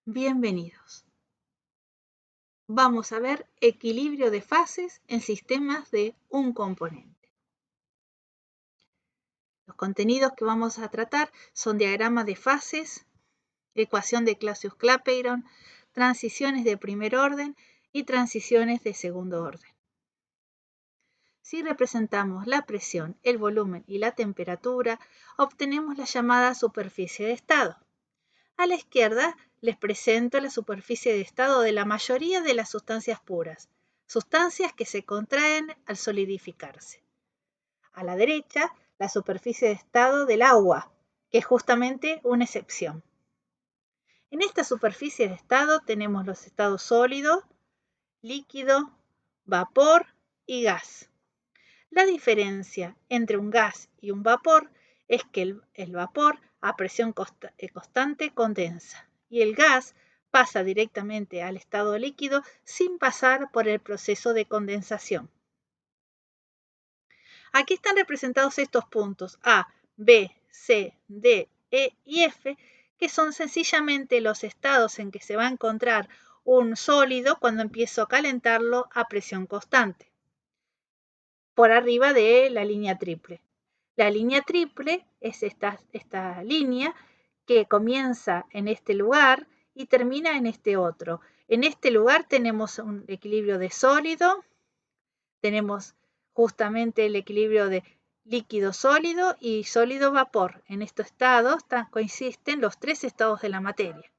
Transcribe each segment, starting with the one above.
Bienvenidos. Vamos a ver equilibrio de fases en sistemas de un componente. Los contenidos que vamos a tratar son diagramas de fases, ecuación de Clausius-Clapeyron, transiciones de primer orden y transiciones de segundo orden. Si representamos la presión, el volumen y la temperatura, obtenemos la llamada superficie de estado. A la izquierda les presento la superficie de estado de la mayoría de las sustancias puras, sustancias que se contraen al solidificarse. A la derecha, la superficie de estado del agua, que es justamente una excepción. En esta superficie de estado tenemos los estados sólido, líquido, vapor y gas. La diferencia entre un gas y un vapor es que el vapor a presión constante condensa y el gas pasa directamente al estado líquido sin pasar por el proceso de condensación. Aquí están representados estos puntos A, B, C, D, E y F, que son sencillamente los estados en que se va a encontrar un sólido cuando empiezo a calentarlo a presión constante, por arriba de la línea triple. La línea triple es esta línea que comienza en este lugar y termina en este otro. En este lugar tenemos un equilibrio de sólido, tenemos justamente el equilibrio de líquido-sólido y sólido-vapor. En estos estados coexisten los tres estados de la materia.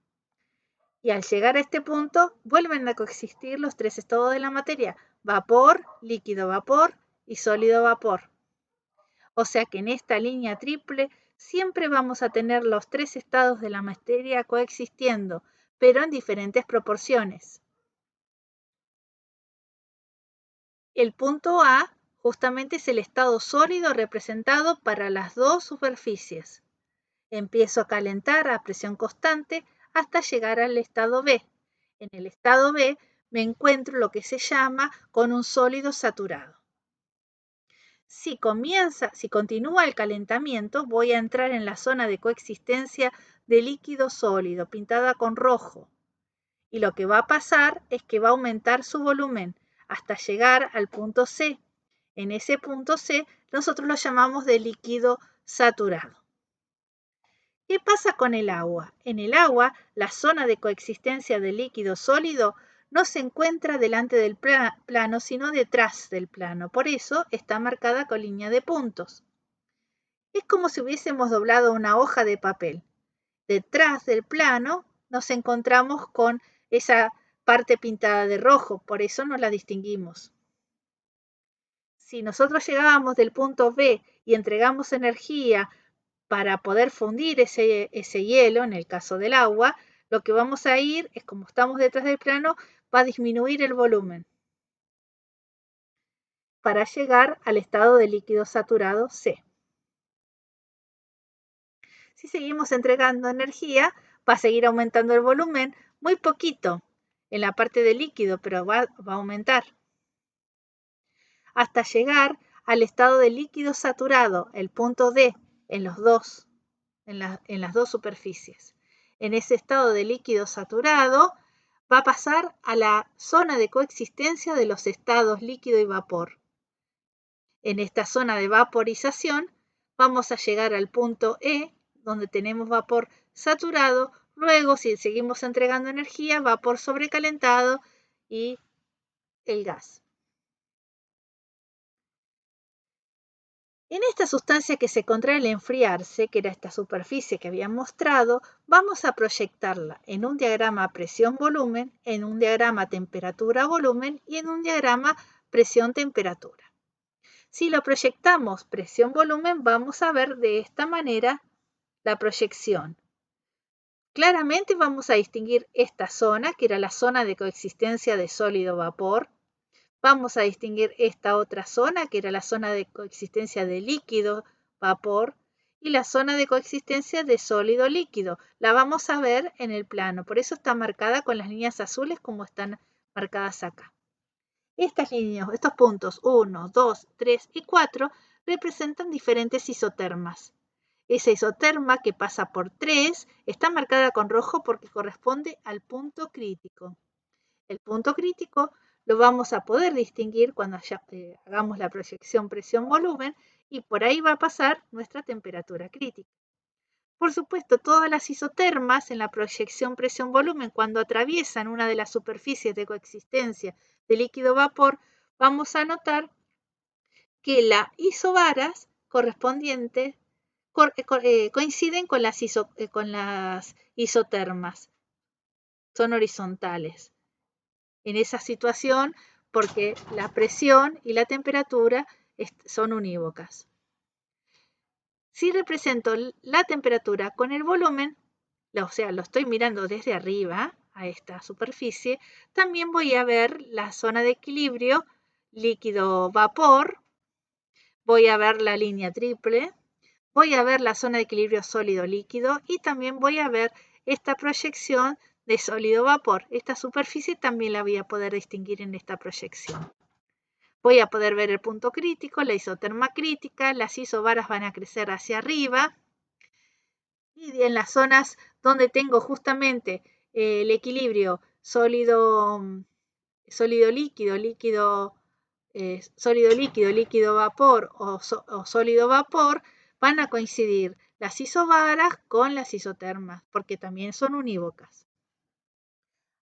Y al llegar a este punto, vuelven a coexistir los tres estados de la materia: vapor, líquido-vapor y sólido-vapor. O sea que en esta línea triple siempre vamos a tener los tres estados de la materia coexistiendo, pero en diferentes proporciones. El punto A justamente es el estado sólido representado para las dos superficies. Empiezo a calentar a presión constante hasta llegar al estado B. En el estado B me encuentro lo que se llama con un sólido saturado. Si continúa el calentamiento, voy a entrar en la zona de coexistencia de líquido sólido, pintada con rojo. Y lo que va a pasar es que va a aumentar su volumen hasta llegar al punto C. En ese punto C, nosotros lo llamamos de líquido saturado. ¿Qué pasa con el agua? En el agua, la zona de coexistencia de líquido sólido no se encuentra delante del plano, sino detrás del plano. Por eso está marcada con línea de puntos. Es como si hubiésemos doblado una hoja de papel. Detrás del plano nos encontramos con esa parte pintada de rojo, por eso no la distinguimos. Si nosotros llegábamos del punto B y entregamos energía para poder fundir ese hielo, en el caso del agua, lo que vamos a ir es, como estamos detrás del plano, va a disminuir el volumen para llegar al estado de líquido saturado C. Si seguimos entregando energía, va a seguir aumentando el volumen muy poquito en la parte de líquido, pero va a aumentar hasta llegar al estado de líquido saturado, el punto D, en las dos superficies. En ese estado de líquido saturado va a pasar a la zona de coexistencia de los estados líquido y vapor. En esta zona de vaporización vamos a llegar al punto E, donde tenemos vapor saturado. Luego, si seguimos entregando energía, vapor sobrecalentado y el gas. En esta sustancia que se contrae al enfriarse, que era esta superficie que había mostrado, vamos a proyectarla en un diagrama presión-volumen, en un diagrama temperatura-volumen y en un diagrama presión-temperatura. Si lo proyectamos presión-volumen, vamos a ver de esta manera la proyección. Claramente vamos a distinguir esta zona, que era la zona de coexistencia de sólido-vapor. Vamos a distinguir esta otra zona, que era la zona de coexistencia de líquido-vapor, y la zona de coexistencia de sólido-líquido. La vamos a ver en el plano, por eso está marcada con las líneas azules como están marcadas acá. Estas líneas, estos puntos 1, 2, 3 y 4 representan diferentes isotermas. Esa isoterma que pasa por 3 está marcada con rojo porque corresponde al punto crítico. El punto crítico lo vamos a poder distinguir cuando hagamos la proyección presión-volumen y por ahí va a pasar nuestra temperatura crítica. Por supuesto, todas las isotermas en la proyección presión-volumen, cuando atraviesan una de las superficies de coexistencia de líquido-vapor, vamos a notar que las isobaras correspondientes coinciden con las isotermas, son horizontales. En esa situación, porque la presión y la temperatura son unívocas. Si represento la temperatura con el volumen, o sea, lo estoy mirando desde arriba a esta superficie, también voy a ver la zona de equilibrio líquido-vapor, voy a ver la línea triple, voy a ver la zona de equilibrio sólido-líquido y también voy a ver esta proyección de sólido-vapor. Esta superficie también la voy a poder distinguir en esta proyección. Voy a poder ver el punto crítico, la isoterma crítica, las isobaras van a crecer hacia arriba y en las zonas donde tengo justamente el equilibrio sólido-líquido, líquido-vapor o sólido-vapor, van a coincidir las isobaras con las isotermas, porque también son unívocas.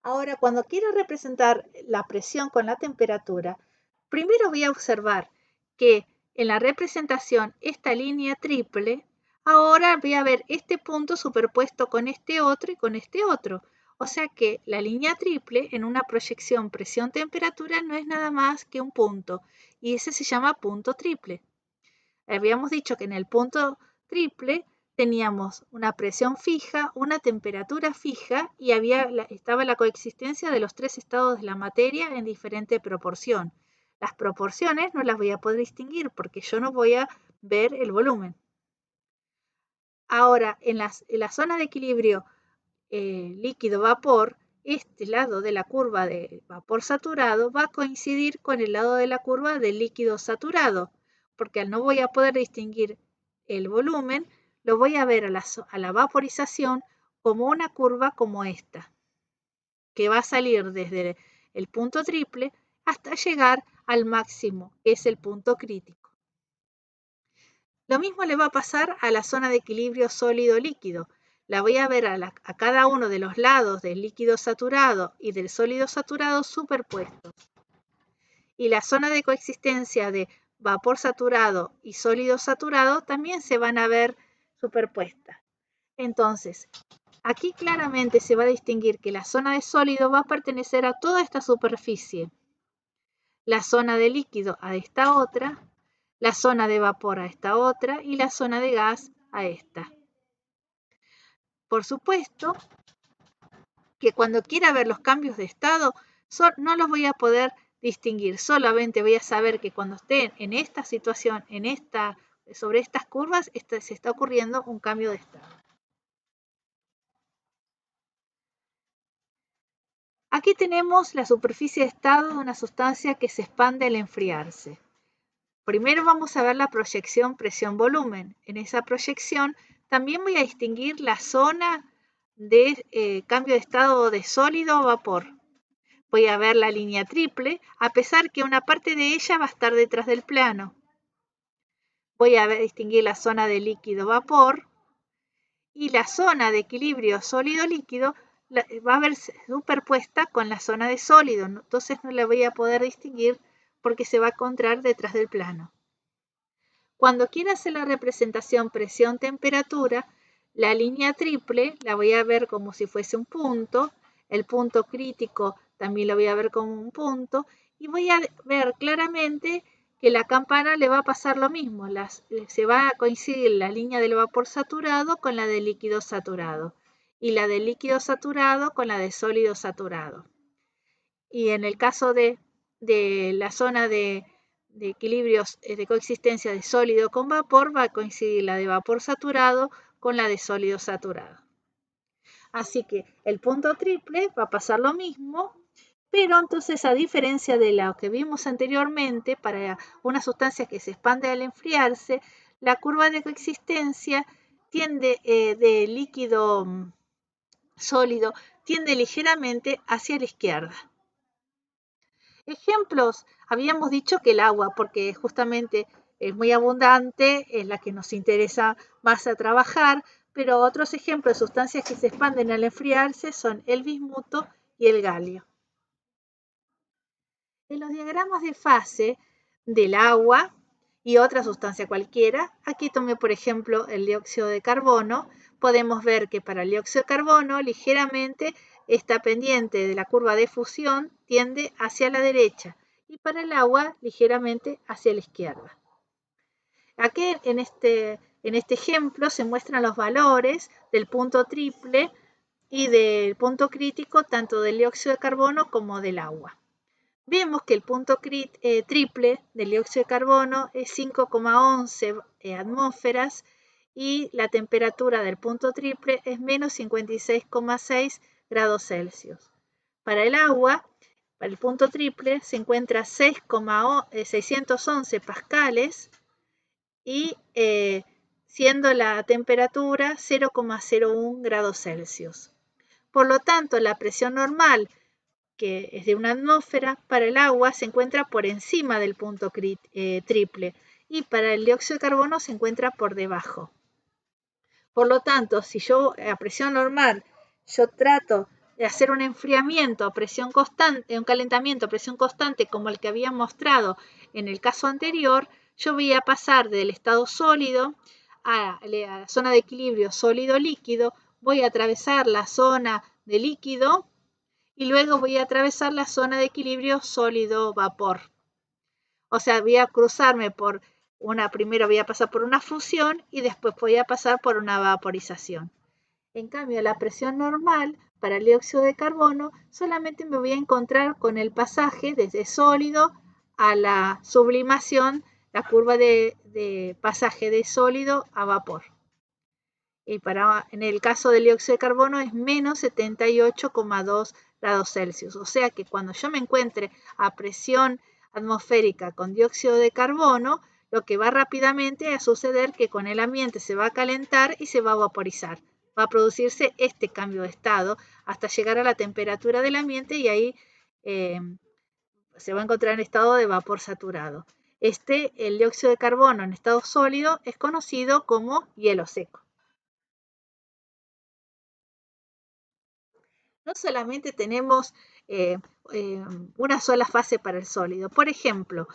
Ahora, cuando quiero representar la presión con la temperatura, primero voy a observar que en la representación esta línea triple, ahora voy a ver este punto superpuesto con este otro y con este otro. O sea que la línea triple en una proyección presión-temperatura no es nada más que un punto y ese se llama punto triple. Habíamos dicho que en el punto triple teníamos una presión fija, una temperatura fija y estaba la coexistencia de los tres estados de la materia en diferente proporción. Las proporciones no las voy a poder distinguir porque yo no voy a ver el volumen. Ahora, en la zona de equilibrio líquido-vapor, este lado de la curva de vapor saturado va a coincidir con el lado de la curva de líquido saturado, porque al no voy a poder distinguir el volumen, lo voy a ver a la vaporización como una curva como esta, que va a salir desde el punto triple hasta llegar al máximo, que es el punto crítico. Lo mismo le va a pasar a la zona de equilibrio sólido-líquido. La voy a ver a cada uno de los lados del líquido saturado y del sólido saturado superpuestos. Y la zona de coexistencia de vapor saturado y sólido saturado también se van a ver superpuestas. Entonces, aquí claramente se va a distinguir que la zona de sólido va a pertenecer a toda esta superficie. La zona de líquido a esta otra, la zona de vapor a esta otra y la zona de gas a esta. Por supuesto que cuando quiera ver los cambios de estado, no los voy a poder distinguir, solamente voy a saber que cuando esté en esta situación, sobre estas curvas, se está ocurriendo un cambio de estado. Aquí tenemos la superficie de estado de una sustancia que se expande al enfriarse. Primero vamos a ver la proyección presión-volumen. En esa proyección también voy a distinguir la zona de cambio de estado de sólido a vapor. Voy a ver la línea triple, a pesar que una parte de ella va a estar detrás del plano. Voy a distinguir la zona de líquido-vapor y la zona de equilibrio sólido-líquido va a ver superpuesta con la zona de sólido. Entonces no la voy a poder distinguir porque se va a encontrar detrás del plano. Cuando quiera hacer la representación presión-temperatura, la línea triple la voy a ver como si fuese un punto, el punto crítico también lo voy a ver como un punto y voy a ver claramente que la campana le va a pasar lo mismo, se va a coincidir la línea del vapor saturado con la del líquido saturado y la del líquido saturado con la de sólido saturado. Y en el caso de la zona de equilibrios de coexistencia de sólido con vapor, va a coincidir la de vapor saturado con la de sólido saturado. Así que el punto triple va a pasar lo mismo, pero entonces a diferencia de lo que vimos anteriormente, para una sustancia que se expande al enfriarse, la curva de coexistencia tiende de líquido sólido, tiende ligeramente hacia la izquierda. Ejemplos, habíamos dicho que el agua, porque justamente es muy abundante, es la que nos interesa más a trabajar, pero otros ejemplos de sustancias que se expanden al enfriarse son el bismuto y el galio. En los diagramas de fase del agua y otra sustancia cualquiera, aquí tomé por ejemplo el dióxido de carbono, podemos ver que para el dióxido de carbono ligeramente está pendiente de la curva de fusión, tiende hacia la derecha, y para el agua ligeramente hacia la izquierda. Aquí en este ejemplo se muestran los valores del punto triple y del punto crítico tanto del dióxido de carbono como del agua. Vemos que el punto triple del dióxido de carbono es 5,11 atmósferas y la temperatura del punto triple es menos 56,6 grados Celsius. Para el agua, para el punto triple se encuentra 611 pascales y siendo la temperatura 0,01 grados Celsius. Por lo tanto, la presión normal, que es de una atmósfera, para el agua se encuentra por encima del punto triple y para el dióxido de carbono se encuentra por debajo. Por lo tanto, si yo a presión normal yo trato de hacer un enfriamiento a presión constante, un calentamiento a presión constante como el que había mostrado en el caso anterior, yo voy a pasar del estado sólido a la zona de equilibrio sólido-líquido, voy a atravesar la zona de líquido y luego voy a atravesar la zona de equilibrio sólido-vapor. O sea, voy a cruzarme por primero voy a pasar por una fusión y después voy a pasar por una vaporización. En cambio, la presión normal para el dióxido de carbono solamente me voy a encontrar con el pasaje desde sólido a la sublimación, la curva de pasaje de sólido a vapor. Y en el caso del dióxido de carbono es menos 78,2 grados Celsius. O sea que cuando yo me encuentre a presión atmosférica con dióxido de carbono, lo que va rápidamente a suceder que con el ambiente se va a calentar y se va a vaporizar. Va a producirse este cambio de estado hasta llegar a la temperatura del ambiente y ahí se va a encontrar en estado de vapor saturado. El dióxido de carbono en estado sólido es conocido como hielo seco. No solamente tenemos una sola fase para el sólido. Por ejemplo,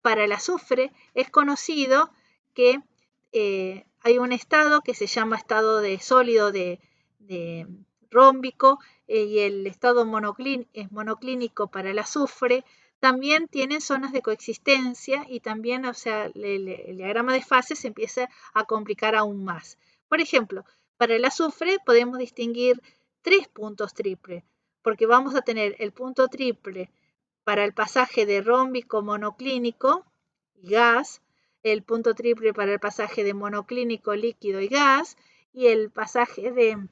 para el azufre es conocido que hay un estado que se llama estado de sólido de rómbico y el estado monoclínico para el azufre. También tienen zonas de coexistencia y también, o sea, el diagrama de fases se empieza a complicar aún más. Por ejemplo, para el azufre podemos distinguir 3 puntos triple, porque vamos a tener el punto triple para el pasaje de rómbico monoclínico y gas, el punto triple para el pasaje de monoclínico líquido y gas, y el pasaje del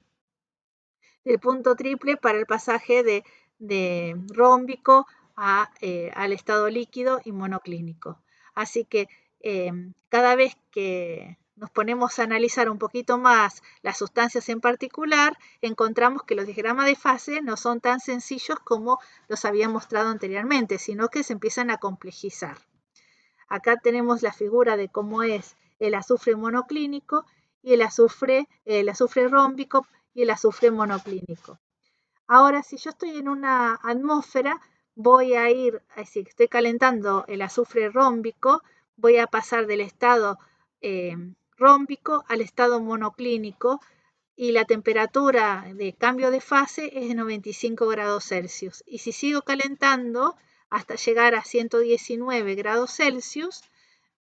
punto triple para el pasaje de rómbico al estado líquido y monoclínico. Así que cada vez que nos ponemos a analizar un poquito más las sustancias en particular, encontramos que los diagramas de fase no son tan sencillos como los había mostrado anteriormente, sino que se empiezan a complejizar. Acá tenemos la figura de cómo es el azufre monoclínico y el azufre rómbico y el azufre monoclínico. Ahora, si yo estoy en una atmósfera, voy a ir, si estoy calentando el azufre rómbico, voy a pasar del estado rómbico al estado monoclínico y la temperatura de cambio de fase es de 95 grados Celsius. Y si sigo calentando hasta llegar a 119 grados Celsius,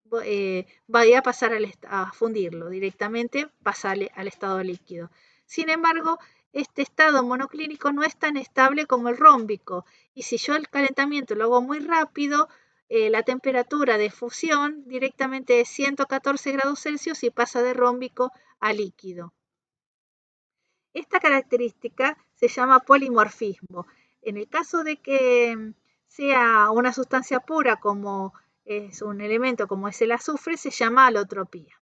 voy a pasar a fundirlo directamente, pasarle al estado líquido. Sin embargo, este estado monoclínico no es tan estable como el rómbico y si yo el calentamiento lo hago muy rápido, la temperatura de fusión directamente es 114 grados Celsius y pasa de rómbico a líquido. Esta característica se llama polimorfismo. En el caso de que sea una sustancia pura como es un elemento como es el azufre, se llama alotropía.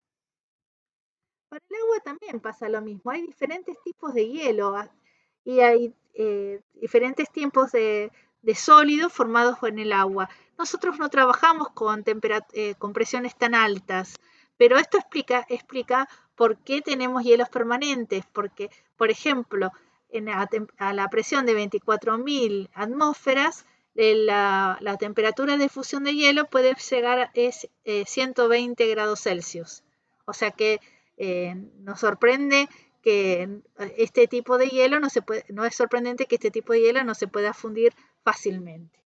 Para el agua también pasa lo mismo. Hay diferentes tipos de hielo y hay diferentes tipos de sólidos formados en el agua. Nosotros no trabajamos con presiones tan altas, pero esto explica por qué tenemos hielos permanentes. Porque, por ejemplo, a la presión de 24.000 atmósferas, la temperatura de fusión de hielo puede llegar a 120 grados Celsius. O sea que nos sorprende que este tipo de hielo no es sorprendente que este tipo de hielo no se pueda fundir fácilmente.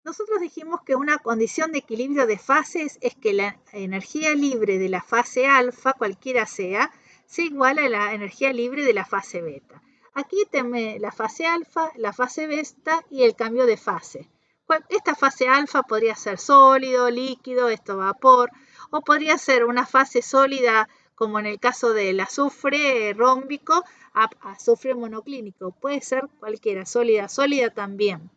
Nosotros dijimos que una condición de equilibrio de fases es que la energía libre de la fase alfa, cualquiera sea igual a la energía libre de la fase beta. Aquí tenemos la fase alfa, la fase beta y el cambio de fase. Esta fase alfa podría ser sólido, líquido, esto vapor, o podría ser una fase sólida como en el caso del azufre rómbico a azufre monoclínico. Puede ser cualquiera, sólida también.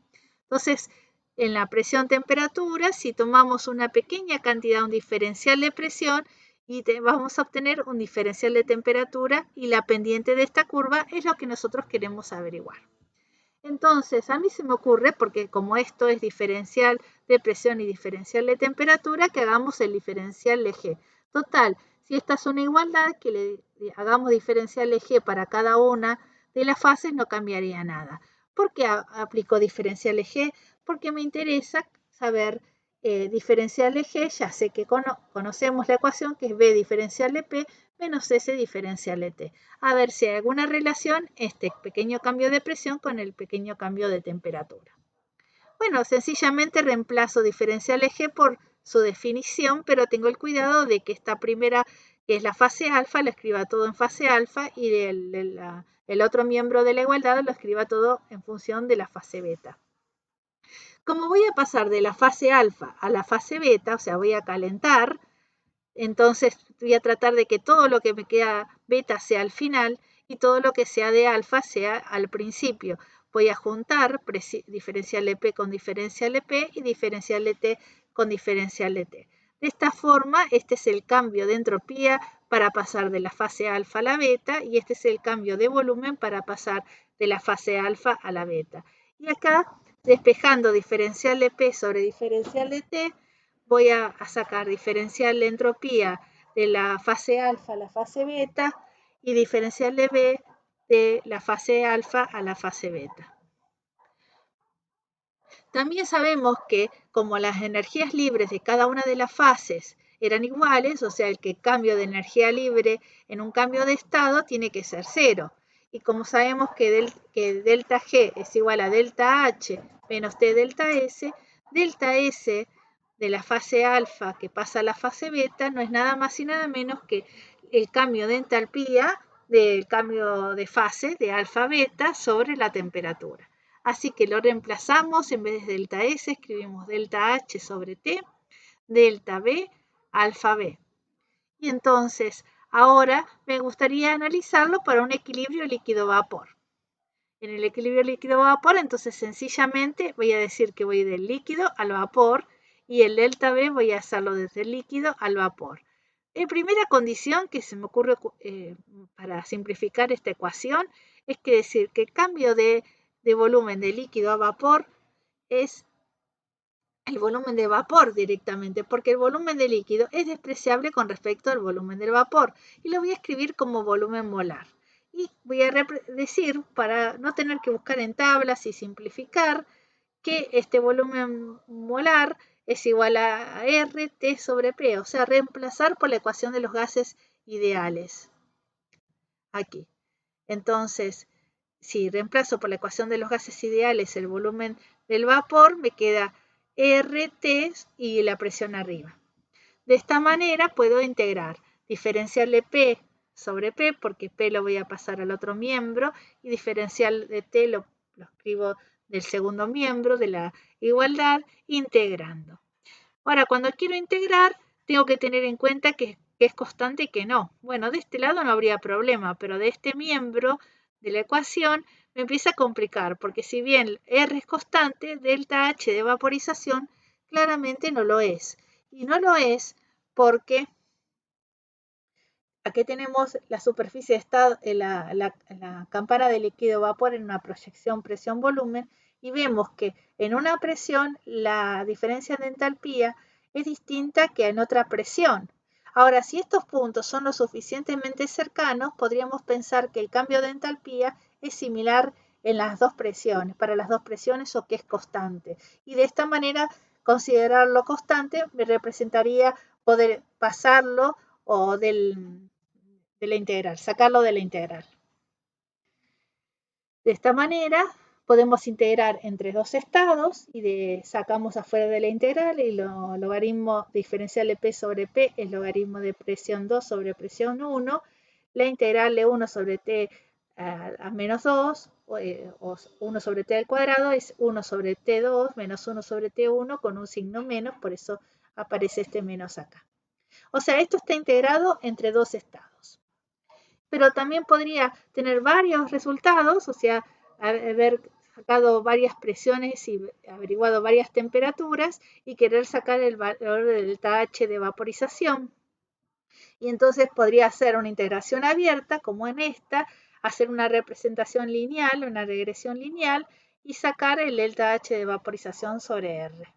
Entonces, en la presión-temperatura, si tomamos una pequeña cantidad, un diferencial de presión, vamos a obtener un diferencial de temperatura y la pendiente de esta curva es lo que nosotros queremos averiguar. Entonces, a mí se me ocurre, porque como esto es diferencial de presión y diferencial de temperatura, que hagamos el diferencial de G. Total, si esta es una igualdad, que le hagamos diferencial de G para cada una de las fases, no cambiaría nada. ¿Por qué aplico diferencial de G? Porque me interesa saber diferencial de G, ya sé que conocemos la ecuación que es B diferencial de P menos S diferencial de T. A ver si hay alguna relación este pequeño cambio de presión con el pequeño cambio de temperatura. Bueno, sencillamente reemplazo diferencial de G por su definición, pero tengo el cuidado de que esta primera, que es la fase alfa, lo escriba todo en fase alfa y el otro miembro de la igualdad lo escriba todo en función de la fase beta. Como voy a pasar de la fase alfa a la fase beta, o sea, voy a calentar, entonces voy a tratar de que todo lo que me queda beta sea al final y todo lo que sea de alfa sea al principio. Voy a juntar diferencial de P con diferencial de P y diferencial de T con diferencial de T. De esta forma, este es el cambio de entropía para pasar de la fase alfa a la beta y este es el cambio de volumen para pasar de la fase alfa a la beta. Y acá, despejando diferencial de P sobre diferencial de T, voy a sacar diferencial de entropía de la fase alfa a la fase beta y diferencial de B de la fase alfa a la fase beta. También sabemos que como las energías libres de cada una de las fases eran iguales, o sea, el cambio de energía libre en un cambio de estado tiene que ser cero. Y como sabemos que delta G es igual a delta H menos T delta S de la fase alfa que pasa a la fase beta no es nada más y nada menos que el cambio de entalpía del cambio de fase de alfa beta sobre la temperatura. Así que lo reemplazamos, en vez de delta S escribimos delta H sobre T, delta B, alfa B. Y entonces ahora me gustaría analizarlo para un equilibrio líquido-vapor. En el equilibrio líquido-vapor, entonces sencillamente voy a decir que voy del líquido al vapor y el delta B voy a hacerlo desde el líquido al vapor. En primera condición que se me ocurre para simplificar esta ecuación es que decir que el cambio de volumen de líquido a vapor es el volumen de vapor directamente, porque el volumen de líquido es despreciable con respecto al volumen del vapor y lo voy a escribir como volumen molar. Y voy a decir, para no tener que buscar en tablas y simplificar, que este volumen molar es igual a RT sobre P, o sea, reemplazar por la ecuación de los gases ideales. Aquí. Entonces, si reemplazo por la ecuación de los gases ideales el volumen del vapor, me queda RT y la presión arriba. De esta manera puedo integrar diferencial de P sobre P, porque P lo voy a pasar al otro miembro, y diferencial de T lo escribo del segundo miembro de la igualdad, integrando. Ahora, cuando quiero integrar, tengo que tener en cuenta que es constante y que no. Bueno, de este lado no habría problema, pero de este miembro de la ecuación me empieza a complicar, porque si bien R es constante, delta H de vaporización claramente no lo es. Y no lo es porque aquí tenemos la superficie de estado, la campana de líquido vapor en una proyección presión-volumen y vemos que en una presión la diferencia de entalpía es distinta que en otra presión. Ahora, si estos puntos son lo suficientemente cercanos, podríamos pensar que el cambio de entalpía es similar en las dos presiones, para las dos presiones o que es constante. Y de esta manera, considerarlo constante me representaría poder pasarlo o de la integral, sacarlo de la integral. De esta manera podemos integrar entre dos estados y sacamos afuera de la integral el logaritmo diferencial de P sobre P es logaritmo de presión 2 sobre presión 1, la integral de 1 sobre T a menos 2 o 1 sobre T al cuadrado es 1 sobre T2 menos 1 sobre T1 con un signo menos, por eso aparece este menos acá. O sea, esto está integrado entre dos estados. Pero también podría tener varios resultados, o sea, haber sacado varias presiones y averiguado varias temperaturas y querer sacar el valor del delta H de vaporización. Y entonces podría hacer una integración abierta, como en esta, hacer una representación lineal, una regresión lineal y sacar el delta H de vaporización sobre R.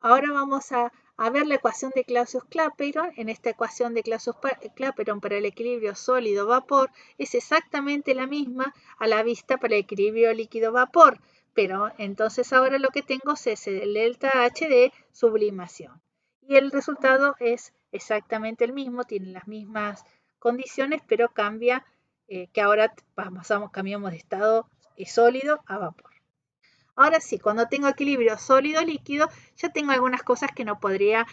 Ahora vamos a ver la ecuación de Clausius-Clapeyron. En esta ecuación de Clausius-Clapeyron para el equilibrio sólido-vapor es exactamente la misma a la vista para el equilibrio líquido-vapor, pero entonces ahora lo que tengo es el delta H de sublimación. Y el resultado es exactamente el mismo, tiene las mismas condiciones, pero cambia que ahora cambiamos de estado sólido a vapor. Ahora sí, cuando tengo equilibrio sólido-líquido, ya tengo algunas cosas que no podría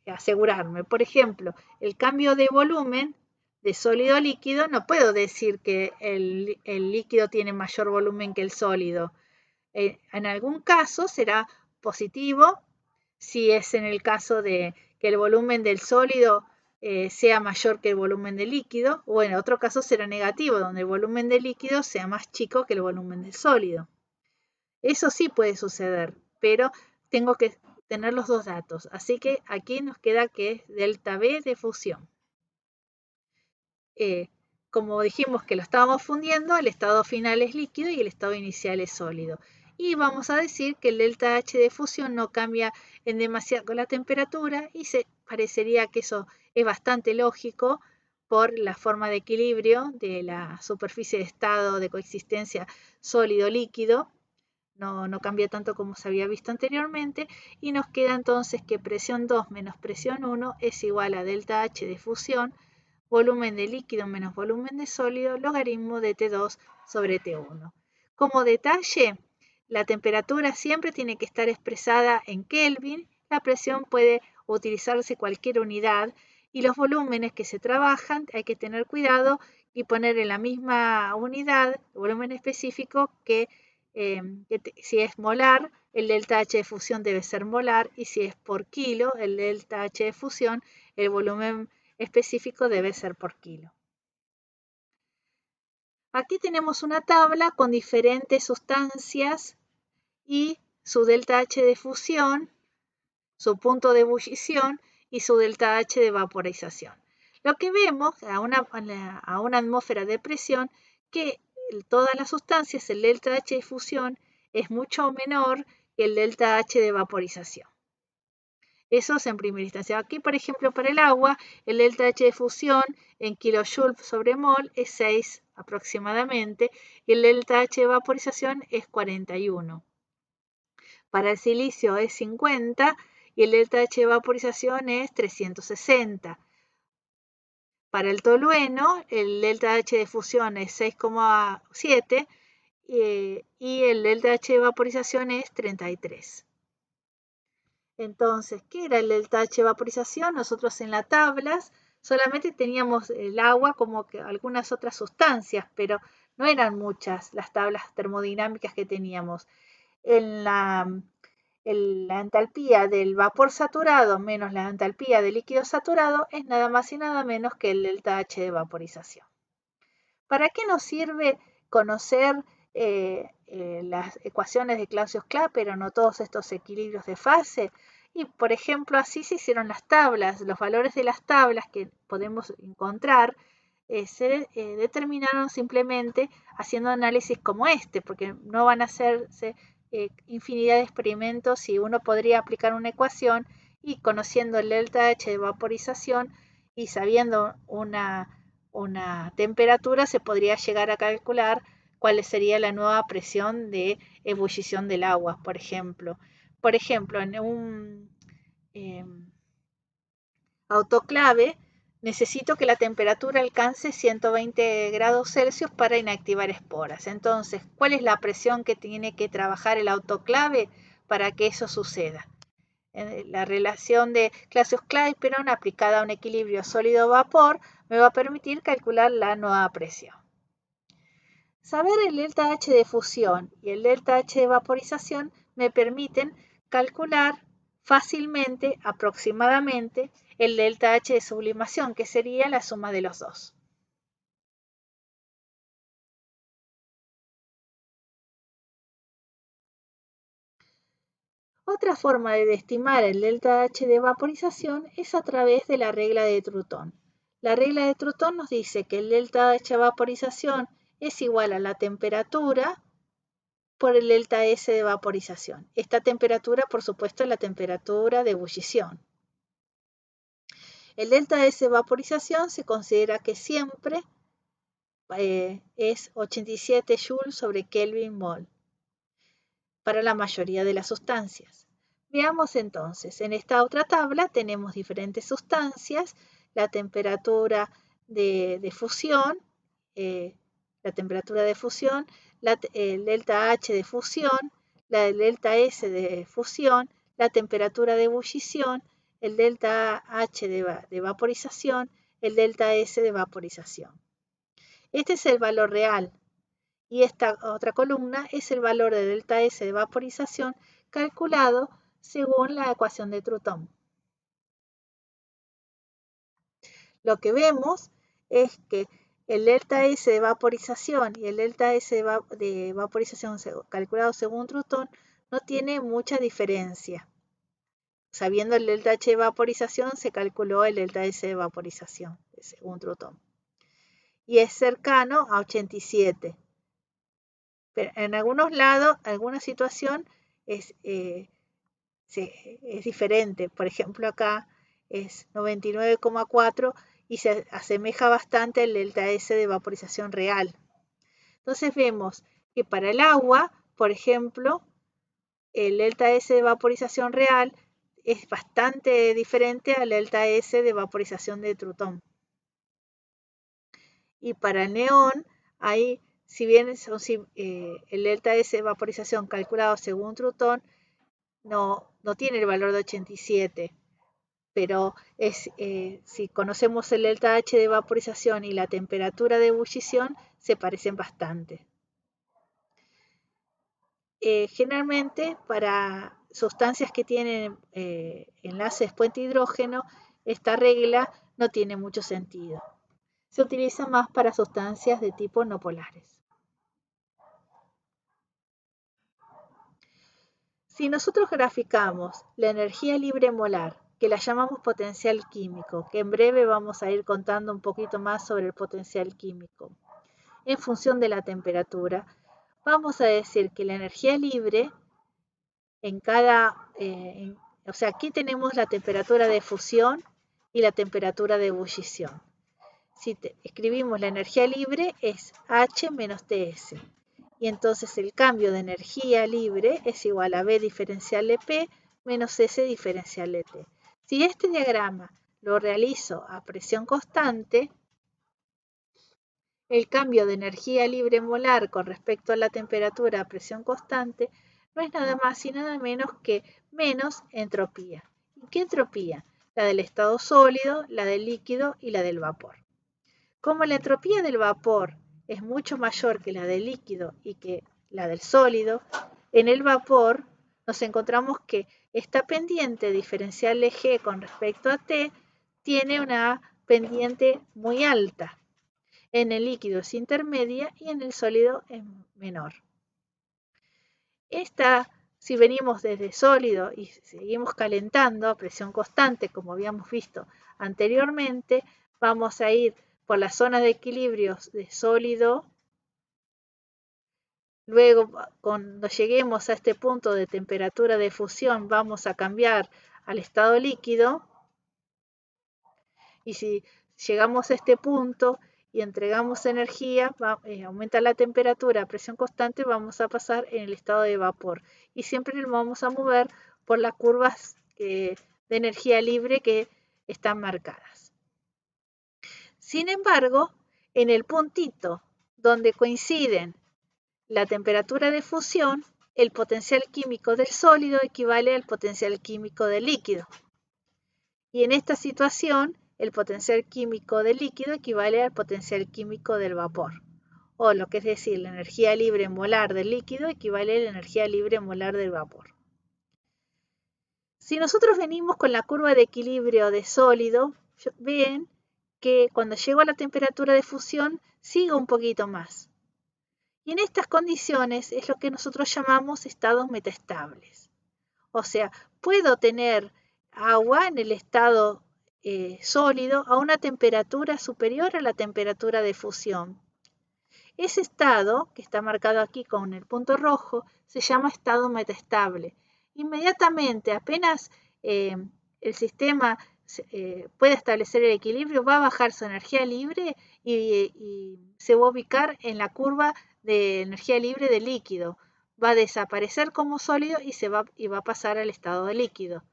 asegurarme. Por ejemplo, el cambio de volumen de sólido a líquido, no puedo decir que el líquido tiene mayor volumen que el sólido. En algún caso será positivo, si es en el caso de que el volumen del sólido sea mayor que el volumen del líquido, o en otro caso será negativo, donde el volumen del líquido sea más chico que el volumen del sólido. Eso sí puede suceder, pero tengo que tener los dos datos. Así que aquí nos queda que es delta B de fusión. Como dijimos que lo estábamos fundiendo, el estado final es líquido y el estado inicial es sólido. Y vamos a decir que el delta H de fusión no cambia en demasiado con la temperatura y parecería que eso es bastante lógico por la forma de equilibrio de la superficie de estado de coexistencia sólido-líquido. No cambia tanto como se había visto anteriormente y nos queda entonces que presión 2 menos presión 1 es igual a delta H de fusión, volumen de líquido menos volumen de sólido, logaritmo de T2 sobre T1. Como detalle, la temperatura siempre tiene que estar expresada en Kelvin, la presión puede utilizarse cualquier unidad y los volúmenes que se trabajan hay que tener cuidado y poner en la misma unidad, el volumen específico que si es molar, el delta H de fusión debe ser molar y si es por kilo, el delta H de fusión, el volumen específico debe ser por kilo. Aquí tenemos una tabla con diferentes sustancias y su delta H de fusión, su punto de ebullición y su delta H de vaporización. Lo que vemos a una atmósfera de presión que todas las sustancias, el delta H de fusión es mucho menor que el delta H de vaporización. Eso es en primera instancia. Aquí, por ejemplo, para el agua, el delta H de fusión en kilojoules sobre mol es 6 aproximadamente y el delta H de vaporización es 41. Para el silicio es 50 y el delta H de vaporización es 360. Para el tolueno, el delta H de fusión es 6,7 y el delta H de vaporización es 33. Entonces, ¿qué era el delta H de vaporización? Nosotros en las tablas solamente teníamos el agua como que algunas otras sustancias, pero no eran muchas las tablas termodinámicas que teníamos. En la entalpía del vapor saturado menos la entalpía del líquido saturado es nada más y nada menos que el delta H de vaporización. ¿Para qué nos sirve conocer las ecuaciones de Clausius-Clapeyron, no todos estos equilibrios de fase. Y, por ejemplo, así se hicieron las tablas. Los valores de las tablas que podemos encontrar se determinaron simplemente haciendo análisis como este, porque no van a hacerse infinidad de experimentos y uno podría aplicar una ecuación y conociendo el delta H de vaporización y sabiendo una temperatura se podría llegar a calcular cuál sería la nueva presión de ebullición del agua, por ejemplo. Por ejemplo, en un autoclave necesito que la temperatura alcance 120 grados Celsius para inactivar esporas. Entonces, ¿cuál es la presión que tiene que trabajar el autoclave para que eso suceda? La relación de Clausius-Clapeyron aplicada a un equilibrio sólido-vapor me va a permitir calcular la nueva presión. Saber el delta H de fusión y el delta H de vaporización me permiten calcular fácilmente, aproximadamente, el delta H de sublimación, que sería la suma de los dos. Otra forma de estimar el delta H de vaporización es a través de la regla de Trutón. La regla de Trutón nos dice que el delta H de vaporización es igual a la temperatura por el delta S de vaporización. Esta temperatura, por supuesto, es la temperatura de ebullición. El delta S de vaporización se considera que siempre es 87 joules sobre Kelvin mol para la mayoría de las sustancias. Veamos entonces, en esta otra tabla tenemos diferentes sustancias, la temperatura de fusión, el delta H de fusión, el delta S de fusión, la temperatura de ebullición, el delta H de vaporización, el delta S de vaporización. Este es el valor real. Y esta otra columna es el valor de delta S de vaporización calculado según la ecuación de Trutón. Lo que vemos es que el delta S de vaporización y el delta S de vaporización calculado según Trutón no tiene mucha diferencia. Sabiendo el delta H de vaporización se calculó el delta S de vaporización según Trutón. Y es cercano a 87. Pero en algunos lados, alguna situación es diferente. Por ejemplo, acá es 99,4 y se asemeja bastante al delta S de vaporización real. Entonces vemos que para el agua, por ejemplo, el delta S de vaporización real es bastante diferente al delta S de vaporización de Trutón. Y para el neón, ahí, si bien el delta S de vaporización calculado según Trutón no tiene el valor de 87, pero si conocemos el delta H de vaporización y la temperatura de ebullición, se parecen bastante. Generalmente, para sustancias que tienen enlaces puente hidrógeno, esta regla no tiene mucho sentido. Se utiliza más para sustancias de tipo no polares. Si nosotros graficamos la energía libre molar, que la llamamos potencial químico, que en breve vamos a ir contando un poquito más sobre el potencial químico, en función de la temperatura, vamos a decir que la energía libre o sea, aquí tenemos la temperatura de fusión y la temperatura de ebullición. Si escribimos la energía libre es H menos TS. Y entonces el cambio de energía libre es igual a B diferencial de P menos S diferencial de T. Si este diagrama lo realizo a presión constante, el cambio de energía libre molar con respecto a la temperatura a presión constante no es nada más y nada menos que menos entropía. ¿Y qué entropía? La del estado sólido, la del líquido y la del vapor. Como la entropía del vapor es mucho mayor que la del líquido y que la del sólido, en el vapor nos encontramos que esta pendiente diferencial de G con respecto a T tiene una pendiente muy alta. En el líquido es intermedia y en el sólido es menor. Si venimos desde sólido y seguimos calentando a presión constante, como habíamos visto anteriormente, vamos a ir por la zona de equilibrio de sólido. Luego, cuando lleguemos a este punto de temperatura de fusión, vamos a cambiar al estado líquido. Y si llegamos a este punto y entregamos energía, aumenta la temperatura a presión constante, vamos a pasar en el estado de vapor. Y siempre nos vamos a mover por las curvas de energía libre que están marcadas. Sin embargo, en el puntito donde coinciden la temperatura de fusión, el potencial químico del sólido equivale al potencial químico del líquido. Y en esta situación, el potencial químico del líquido equivale al potencial químico del vapor. O lo que es decir, la energía libre molar del líquido equivale a la energía libre molar del vapor. Si nosotros venimos con la curva de equilibrio de sólido, ven que cuando llego a la temperatura de fusión, sigo un poquito más. Y en estas condiciones es lo que nosotros llamamos estados metaestables. O sea, puedo tener agua en el estado sólido a una temperatura superior a la temperatura de fusión. Ese estado, que está marcado aquí con el punto rojo, se llama estado metaestable. Inmediatamente, apenas el sistema puede establecer el equilibrio, va a bajar su energía libre y se va a ubicar en la curva de energía libre del líquido. Va a desaparecer como sólido y va a pasar al estado de líquido.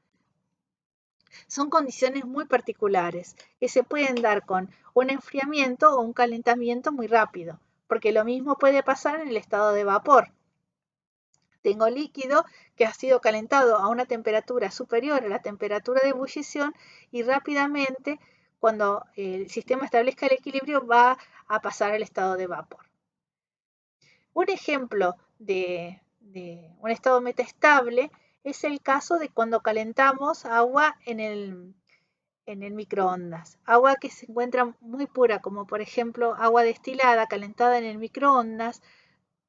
Son condiciones muy particulares que se pueden dar con un enfriamiento o un calentamiento muy rápido, porque lo mismo puede pasar en el estado de vapor. Tengo líquido que ha sido calentado a una temperatura superior a la temperatura de ebullición y rápidamente, cuando el sistema establezca el equilibrio, va a pasar al estado de vapor. Un ejemplo de un estado metaestable es el caso de cuando calentamos agua en el microondas. Agua que se encuentra muy pura, como por ejemplo agua destilada calentada en el microondas,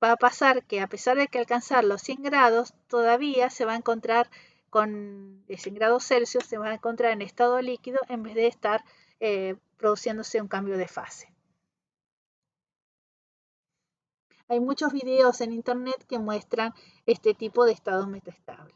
va a pasar que a pesar de que alcanzar los 100 grados, todavía se va a encontrar con 100 grados Celsius, se va a encontrar en estado líquido en vez de estar produciéndose un cambio de fase. Hay muchos videos en internet que muestran este tipo de estado metaestable.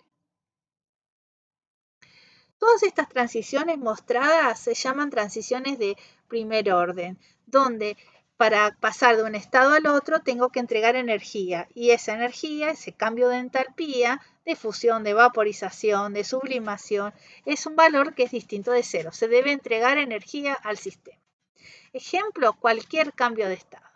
Todas estas transiciones mostradas se llaman transiciones de primer orden, donde para pasar de un estado al otro tengo que entregar energía y esa energía, ese cambio de entalpía, de fusión, de vaporización, de sublimación, es un valor que es distinto de cero. Se debe entregar energía al sistema. Ejemplo, cualquier cambio de estado.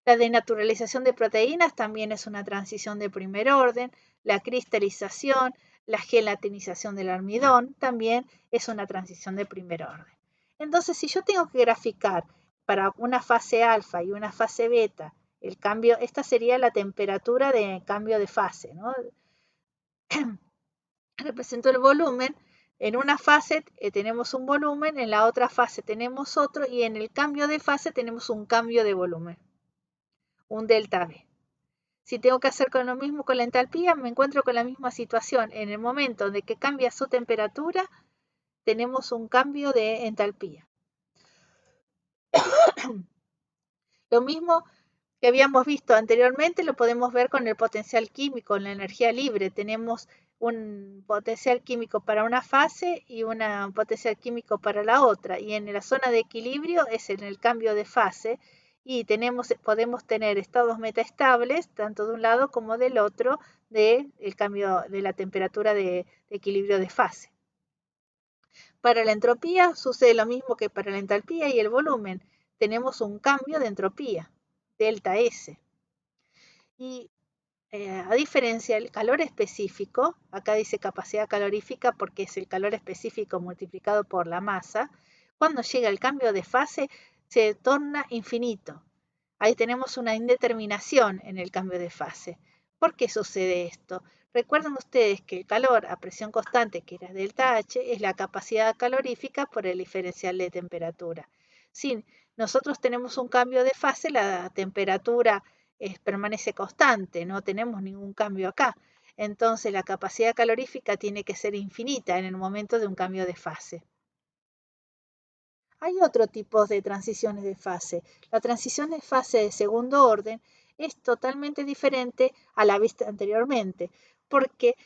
La denaturalización de proteínas también es una transición de primer orden. La cristalización, la gelatinización del almidón también es una transición de primer orden. Entonces, si yo tengo que graficar para una fase alfa y una fase beta, el cambio, esta sería la temperatura de cambio de fase, ¿no? Represento el volumen. En una fase tenemos un volumen, en la otra fase tenemos otro y en el cambio de fase tenemos un cambio de volumen, un delta V. Si tengo que hacer con lo mismo con la entalpía, me encuentro con la misma situación. En el momento de que cambia su temperatura, tenemos un cambio de entalpía. Lo mismo que habíamos visto anteriormente lo podemos ver con el potencial químico, en la energía libre. Tenemos un potencial químico para una fase y un potencial químico para la otra. Y en la zona de equilibrio es en el cambio de fase y podemos tener estados metaestables, tanto de un lado como del otro, del cambio de la temperatura de equilibrio de fase. Para la entropía sucede lo mismo que para la entalpía y el volumen. Tenemos un cambio de entropía, delta S. Y a diferencia del calor específico, acá dice capacidad calorífica porque es el calor específico multiplicado por la masa, cuando llega el cambio de fase se torna infinito. Ahí tenemos una indeterminación en el cambio de fase. ¿Por qué sucede esto? Recuerden ustedes que el calor a presión constante, que era delta H, es la capacidad calorífica por el diferencial de temperatura. Si nosotros tenemos un cambio de fase, la temperatura permanece constante, no tenemos ningún cambio acá. Entonces la capacidad calorífica tiene que ser infinita en el momento de un cambio de fase. Hay otro tipo de transiciones de fase. La transición de fase de segundo orden es totalmente diferente a la vista anteriormente, porque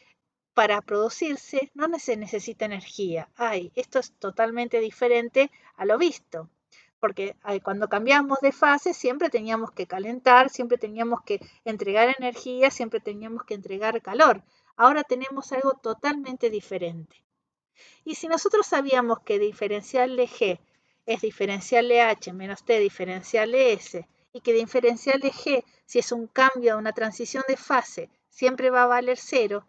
para producirse no se necesita energía. Esto es totalmente diferente a lo visto, porque cuando cambiamos de fase siempre teníamos que calentar, siempre teníamos que entregar energía, siempre teníamos que entregar calor. Ahora tenemos algo totalmente diferente. Y si nosotros sabíamos que diferencial de G es diferencial de H menos T diferencial de S, y que diferencial de G, si es un cambio de una transición de fase, siempre va a valer 0,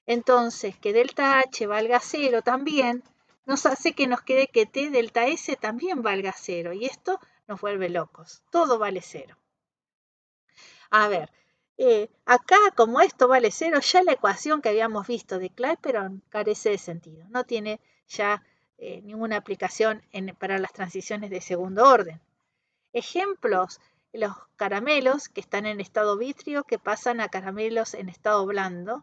entonces que delta H valga 0 también, nos hace que nos quede que T delta S también valga 0, y esto nos vuelve locos. Todo vale 0. A ver, acá como esto vale 0, ya la ecuación que habíamos visto de Clapeyron carece de sentido. No tiene ya ninguna aplicación para las transiciones de segundo orden. Ejemplos, los caramelos que están en estado vitrio que pasan a caramelos en estado blando,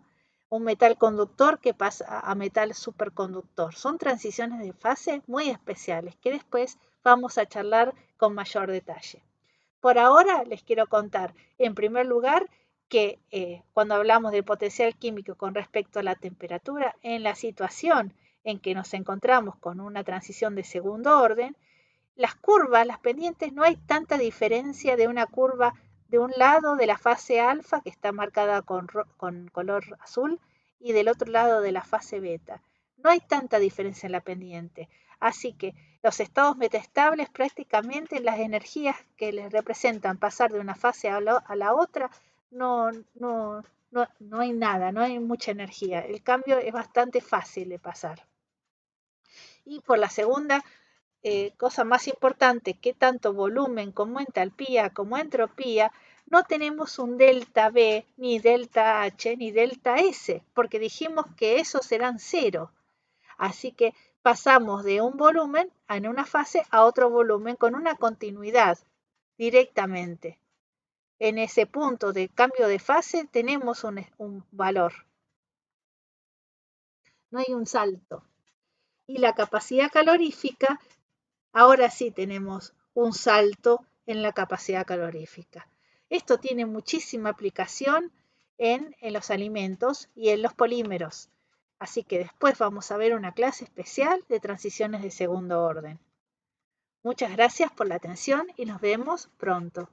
un metal conductor que pasa a metal superconductor. Son transiciones de fase muy especiales que después vamos a charlar con mayor detalle. Por ahora les quiero contar, en primer lugar, que cuando hablamos del potencial químico con respecto a la temperatura, en la situación en que nos encontramos con una transición de segundo orden, las curvas, las pendientes, no hay tanta diferencia de una curva de un lado de la fase alfa, que está marcada con color azul, y del otro lado de la fase beta. No hay tanta diferencia en la pendiente. Así que los estados metaestables, prácticamente las energías que les representan pasar de una fase a la otra, no hay nada, no hay mucha energía. El cambio es bastante fácil de pasar. Y por la segunda, cosa más importante, que tanto volumen como entalpía como entropía, no tenemos un delta B, ni delta H, ni delta S, porque dijimos que esos serán 0. Así que pasamos de un volumen en una fase a otro volumen con una continuidad directamente. En ese punto de cambio de fase tenemos un valor. No hay un salto. Y la capacidad calorífica, ahora sí tenemos un salto en la capacidad calorífica. Esto tiene muchísima aplicación en los alimentos y en los polímeros. Así que después vamos a ver una clase especial de transiciones de segundo orden. Muchas gracias por la atención y nos vemos pronto.